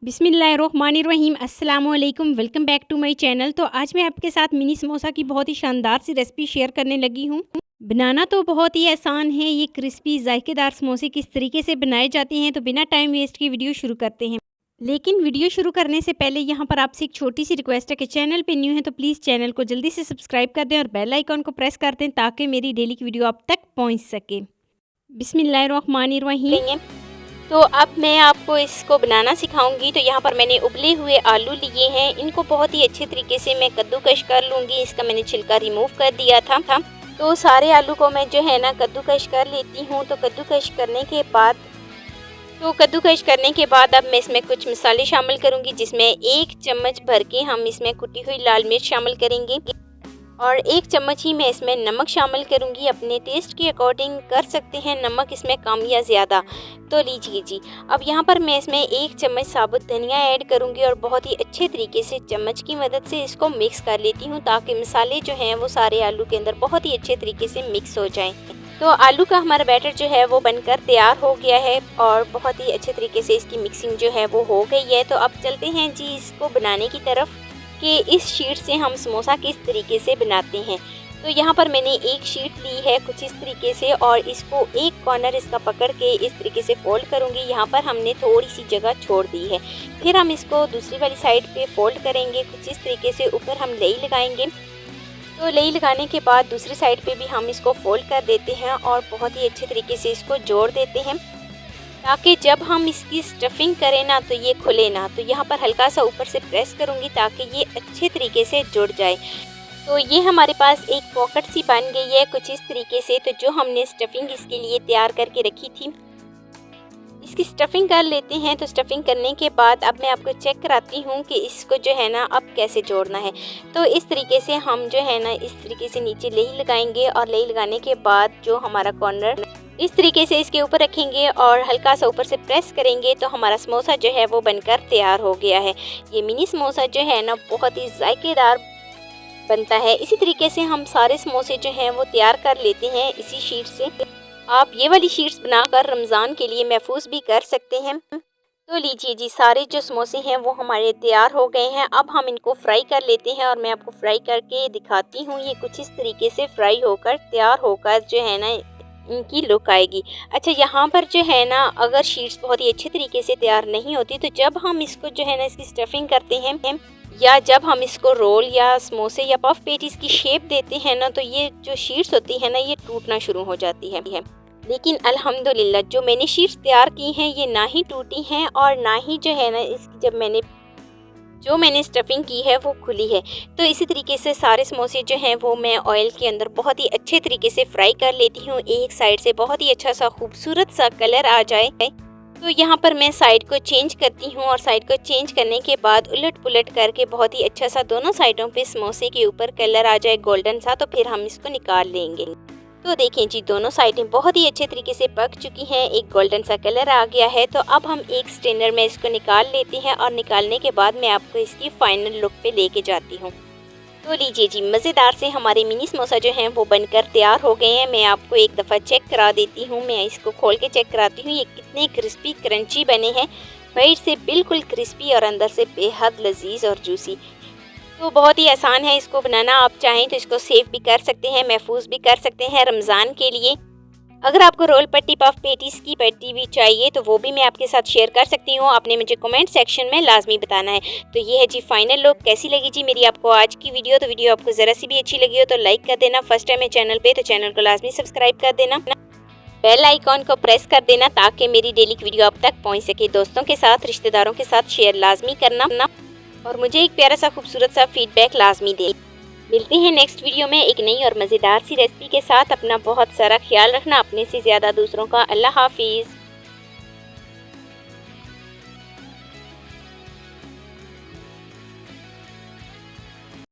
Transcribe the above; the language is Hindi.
बिस्मिल्लाहिर्रहमानिर्रहीम अस्सलाम वालेकुम, welcome back to my channel. तो आज मैं आपके साथ मिनी समोसा की बहुत ही शानदार सी रेसिपी शेयर करने लगी हूँ। बनाना तो बहुत ही आसान है। ये क्रिस्पी जायकेदार समोसे किस तरीके से बनाए जाते हैं, तो बिना टाइम वेस्ट की वीडियो शुरू करते हैं। लेकिन वीडियो शुरू करने से पहले यहाँ पर आपसे एक छोटी सी रिक्वेस्ट है कि चैनल पे न्यू है तो प्लीज़ चैनल को जल्दी से सब्सक्राइब कर दें और बेल आइकॉन को प्रेस कर दें ताकि मेरी डेली की वीडियो आप तक पहुँच सके। बिस्मिल्लाहिर्रहमानिर्रहीम। तो अब मैं आपको इसको बनाना सिखाऊंगी। तो यहाँ पर मैंने उबले हुए आलू लिए हैं। इनको बहुत ही अच्छे तरीके से मैं कद्दूकश कर लूँगी। इसका मैंने छिलका रिमूव कर दिया था। तो सारे आलू को मैं जो है ना कद्दूकश कर लेती हूँ। तो कद्दूकश करने के बाद अब मैं इसमें कुछ मसाले शामिल करूँगी, जिसमें 1 चम्मच भर के हम इसमें कुटी हुई लाल मिर्च शामिल करेंगे और 1 चम्मच ही मैं इसमें नमक शामिल करूंगी। अपने टेस्ट के अकॉर्डिंग कर सकते हैं नमक इसमें कम या ज़्यादा, तो लीजिए जी। अब यहाँ पर मैं इसमें 1 चम्मच साबुत धनिया ऐड करूंगी और बहुत ही अच्छे तरीके से चम्मच की मदद से इसको मिक्स कर लेती हूँ ताकि मसाले जो हैं वो सारे आलू के अंदर बहुत ही अच्छे तरीके से मिक्स हो जाएँ। तो आलू का हमारा बैटर जो है वो बनकर तैयार हो गया है और बहुत ही अच्छे तरीके से इसकी मिक्सिंग जो है वो हो गई है। तो अब चलते हैं जी इसको बनाने की तरफ कि इस शीट से हम समोसा किस तरीके से बनाते हैं। तो यहाँ पर मैंने एक शीट ली है कुछ इस तरीके से और इसको एक कॉर्नर इसका पकड़ के इस तरीके से फोल्ड करूँगी। यहाँ पर हमने थोड़ी सी जगह छोड़ दी है। फिर हम इसको दूसरी वाली साइड पे फोल्ड करेंगे कुछ इस तरीके से। ऊपर हम लेई लगाएंगे। तो लेई लगाने के बाद दूसरी साइड पे भी हम इसको फोल्ड कर देते हैं और बहुत ही अच्छे तरीके से इसको जोड़ देते हैं ताकि जब हम इसकी स्टफिंग करें ना तो ये खुले ना। तो यहाँ पर हल्का सा ऊपर से प्रेस करूँगी ताकि ये अच्छे तरीके से जुड़ जाए। तो ये हमारे पास एक पॉकेट सी बन गई है कुछ इस तरीके से। तो जो हमने स्टफिंग इसके लिए तैयार करके रखी थी इसकी स्टफिंग कर लेते हैं। तो स्टफिंग करने के बाद अब मैं आपको चेक कराती हूँ कि इसको जो है ना अब कैसे जोड़ना है। तो इस तरीके से हम जो है ना इस तरीके से नीचे लेई लगाएंगे और लेई लगाने के बाद जो हमारा कॉर्नर इस तरीके से इसके ऊपर रखेंगे और हल्का सा ऊपर से प्रेस करेंगे तो हमारा समोसा जो है वो बनकर तैयार हो गया है। ये मिनी समोसा जो है ना बहुत ही जायकेदार बनता है। इसी तरीके से हम सारे समोसे जो हैं वो तैयार कर लेते हैं इसी शीट से। आप ये वाली शीट्स बनाकर रमज़ान के लिए महफूज भी कर सकते हैं। तो लीजिए जी सारे जो समोसे हैं वो हमारे तैयार हो गए हैं। अब हम इनको फ्राई कर लेते हैं और मैं आपको फ्राई करके दिखाती हूँ। ये कुछ इस तरीके से फ्राई होकर तैयार होकर जो है ना इनकी लुक आएगी। अच्छा यहाँ पर जो है ना अगर शीट्स बहुत ही अच्छे तरीके से तैयार नहीं होती तो जब हम इसको जो है ना इसकी स्टफिंग करते हैं या जब हम इसको रोल या समोसे या पफ पेटीज की शेप देते हैं ना तो ये जो शीट्स होती है ना ये टूटना शुरू हो जाती है। लेकिन अल्हम्दुलिल्लाह जो मैंने शीट्स तैयार की हैं ये ना ही टूटी हैं और ना ही जो है ना इसकी जो मैंने स्टफिंग की है वो खुली है। तो इसी तरीके से सारे समोसे जो हैं वो मैं ऑयल के अंदर बहुत ही अच्छे तरीके से फ्राई कर लेती हूँ। एक साइड से बहुत ही अच्छा सा खूबसूरत सा कलर आ जाए तो यहाँ पर मैं साइड को चेंज करती हूँ और साइड को चेंज करने के बाद उलट पुलट करके बहुत ही अच्छा सा दोनों साइडों पे समोसे के ऊपर कलर आ जाए गोल्डन सा, तो फिर हम इसको निकाल लेंगे। तो देखें जी दोनों साइडें बहुत ही अच्छे तरीके से पक चुकी हैं, एक गोल्डन सा कलर आ गया है। तो अब हम एक स्ट्रेनर में इसको निकाल लेते हैं और निकालने के बाद मैं आपको इसकी फाइनल लुक पे लेके जाती हूँ। तो लीजिए जी मज़ेदार से हमारे मिनी समोसा जो हैं वो बनकर तैयार हो गए हैं। मैं आपको एक दफ़ा चेक करा देती हूँ। मैं इसको खोल के चेक कराती हूँ ये कितने क्रिस्पी क्रंची बने हैं। बाहर से बिल्कुल क्रिस्पी और अंदर से बेहद लजीज और जूसी। तो बहुत ही आसान है इसको बनाना। आप चाहें तो इसको सेव भी कर सकते हैं, महफूज भी कर सकते हैं रमज़ान के लिए। अगर आपको रोल पट्टी पफ पेटीज़ की पट्टी भी चाहिए तो वो भी मैं आपके साथ शेयर कर सकती हूँ। आपने मुझे कमेंट सेक्शन में लाजमी बताना है। तो ये है जी फाइनल लुक। कैसी लगी जी मेरी आपको आज की वीडियो? तो वीडियो आपको ज़रा सी भी अच्छी लगी हो तो लाइक कर देना। फर्स्ट टाइम है चैनल पे तो चैनल को लाजमी सब्सक्राइब कर देना। बेल आइकॉन को प्रेस कर देना ताकि मेरी डेली की वीडियो आप तक पहुँच सके। दोस्तों के साथ रिश्तेदारों के साथ शेयर लाजमी करना और मुझे एक प्यारा सा खूबसूरत सा फीडबैक लाजमी दे। मिलते हैं नेक्स्ट वीडियो में एक नई और मज़ेदार सी रेसिपी के साथ। अपना बहुत सारा ख्याल रखना, अपने से ज़्यादा दूसरों का। अल्लाह हाफिज़।